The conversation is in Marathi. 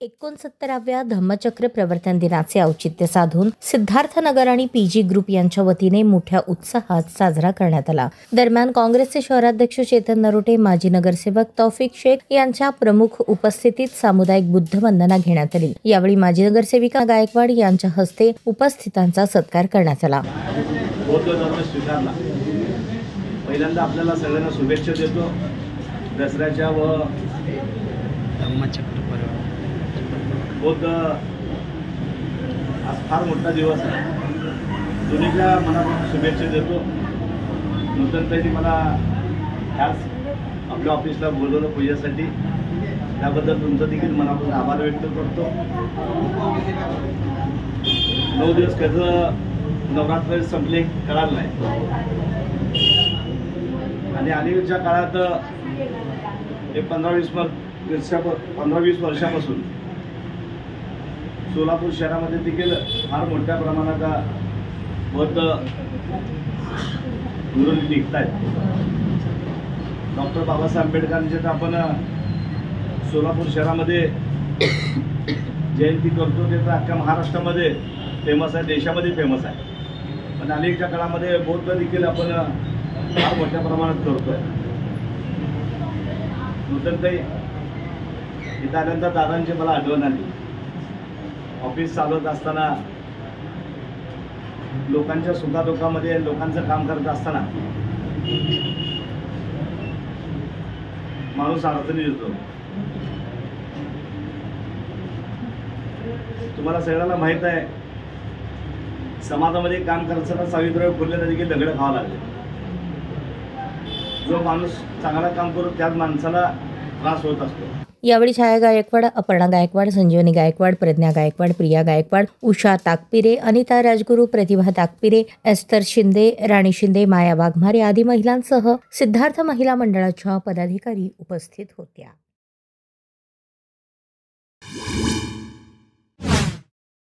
69व्या धम्मचक्र प्रवर्तन दिनाचे औचित्य साधून सिद्धार्थनगर आणि पीजी ग्रुप यांच्या वतीने मोठ्या उत्साहात साजरा करण्यात आला। दरम्यान काँग्रेसचे शहराध्यक्ष चेतन नरोटे, माजी नगरसेवक तौफिक शेख यांच्या प्रमुख उपस्थितीत सामुदायिक बुद्धवंदना घेण्यात आली। यावेळी माजी नगरसेविका गायकवाड यांच्या हस्ते उपस्थितांचा सत्कार करण्यात आला। पहिल्यांदा आपल्याला सगळ्यांना शुभेच्छा देतो दसऱ्याच्या व धम्मचक्र बौद्ध आज फार मोठा दिवस आहे। दोन्हीच्या मनापासून शुभेच्छा देतो। नूतनताईंनी मला आज आपल्या ऑफिसला बोलवलं पूजेसाठी, त्याबद्दल तुमचं देखील मनापासून आभार व्यक्त करतो। 9 दिवस कसं नवरात्र संपले कळालं नाही आणि अलीकडच्या काळात 15-20 वर्षापासून सोलापूर शहरामध्ये देखील फार मोठ्या प्रमाणात बौद्ध गुरु निघत आहेत। डॉक्टर बाबासाहेब आंबेडकरांची तर आपण सोलापूर शहरामध्ये जयंती करतो, ते तर अख्ख्या महाराष्ट्रामध्ये फेमस आहे, देशामध्ये फेमस आहे। पण अलीकडच्या काळामध्ये बौद्ध देखील आपण फार मोठ्या प्रमाणात करतोय। नूतनताई इथं आल्यानंतर दादांची मला आठवण आली। ऑफिस चालवत असताना, लोकांच्या सुखादुःखामध्ये लोकांचं काम करत असताना माणूस अडचणी येतो। तुम्हाला सगळ्यांना माहित आहे, समाजामध्ये काम करताना सावित्रीबाई फुलेंना देखील दगड खावं लागले। जो माणूस चांगला काम करतो त्याच माणसाला त्रास होत असतो। यावेळी छाया गायकवाड, अपर्णा गायकवाड, संजीवनी गायकवाड, प्रज्ञा गायकवाड, प्रिया गायकवाड, उषा ताकपिरे, अनिता राजगुरू, प्रतिभा ताकपिरे, एस्तर शिंदे, राणी शिंदे, माया वाघमारे आदी महिलांसह सिद्धार्थ महिला मंडळाच्या पदाधिकारी उपस्थित होत्या।